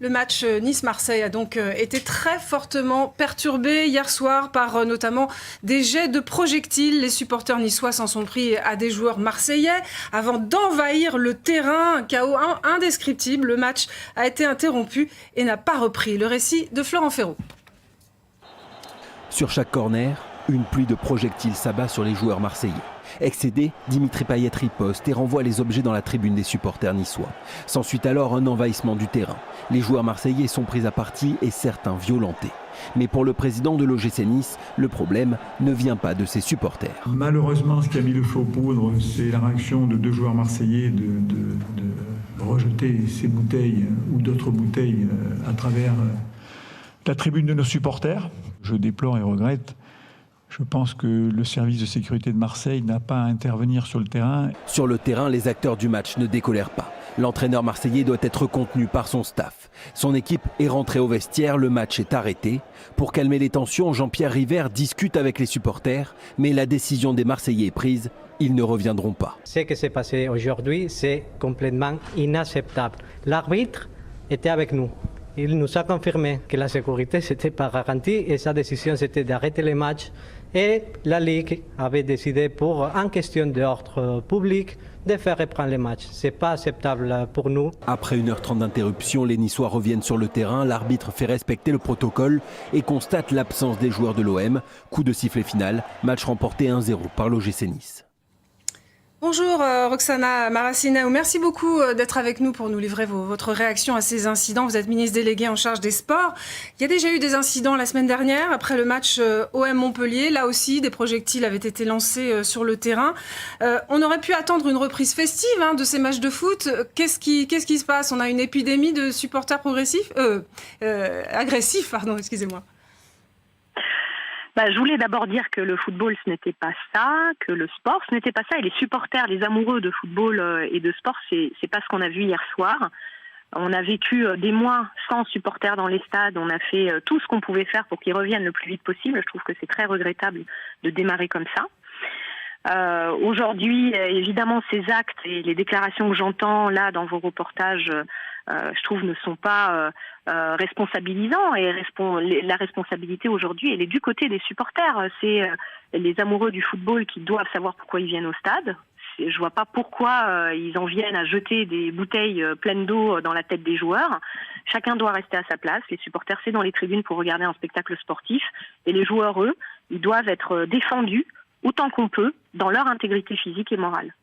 Le match Nice-Marseille a donc été très fortement perturbé hier soir par notamment des jets de projectiles. Les supporters niçois s'en sont pris à des joueurs marseillais avant d'envahir le terrain. Un chaos indescriptible. Le match a été interrompu et n'a pas repris. Le récit de Florent Ferraud. Sur chaque corner, une pluie de projectiles s'abat sur les joueurs marseillais. Excédé, Dimitri Payet riposte et renvoie les objets dans la tribune des supporters niçois. S'ensuit alors un envahissement du terrain. Les joueurs marseillais sont pris à partie et certains violentés. Mais pour le président de l'OGC Nice, le problème ne vient pas de ses supporters. Malheureusement, ce qui a mis le feu aux poudres, c'est la réaction de deux joueurs marseillais de rejeter ces bouteilles ou d'autres bouteilles à travers la tribune de nos supporters. Je déplore et regrette. Je pense que le service de sécurité de Marseille n'a pas à intervenir sur le terrain. Sur le terrain, les acteurs du match ne décolèrent pas. L'entraîneur marseillais doit être contenu par son staff. Son équipe est rentrée au vestiaire, le match est arrêté. Pour calmer les tensions, Jean-Pierre River discute avec les supporters, mais la décision des Marseillais est prise, ils ne reviendront pas. Ce qui s'est passé aujourd'hui, c'est complètement inacceptable. L'arbitre était avec nous. Il nous a confirmé que la sécurité n'était pas garantie et sa décision c'était d'arrêter les matchs. Et la Ligue avait décidé en question d'ordre public, de faire reprendre les matchs. Ce n'est pas acceptable pour nous. Après 1h30 d'interruption, les Niçois reviennent sur le terrain. L'arbitre fait respecter le protocole et constate l'absence des joueurs de l'OM. Coup de sifflet final, match remporté 1-0 par l'OGC Nice. Bonjour Roxana Maracineanu, merci beaucoup d'être avec nous pour nous livrer votre réaction à ces incidents. Vous êtes ministre déléguée en charge des sports. Il y a déjà eu des incidents la semaine dernière après le match OM Montpellier. Là aussi, des projectiles avaient été lancés sur le terrain. On aurait pu attendre une reprise festive de ces matchs de foot. Qu'est-ce qui se passe? On a une épidémie de supporters agressifs, pardon, excusez-moi. Je voulais d'abord dire que le football, ce n'était pas ça, que le sport, ce n'était pas ça. Et les supporters, les amoureux de football et de sport, c'est pas ce qu'on a vu hier soir. On a vécu des mois sans supporters dans les stades. On a fait tout ce qu'on pouvait faire pour qu'ils reviennent le plus vite possible. Je trouve que c'est très regrettable de démarrer comme ça. Aujourd'hui, évidemment, ces actes et les déclarations que j'entends là dans vos reportages, je trouve ne sont pas responsabilisants. Et la responsabilité aujourd'hui, elle est du côté des supporters. C'est les amoureux du football qui doivent savoir pourquoi ils viennent au stade. Je vois pas pourquoi ils en viennent à jeter des bouteilles pleines d'eau dans la tête des joueurs. Chacun doit rester à sa place. Les supporters, c'est dans les tribunes pour regarder un spectacle sportif. Et les joueurs, eux, ils doivent être défendus autant qu'on peut dans leur intégrité physique et morale.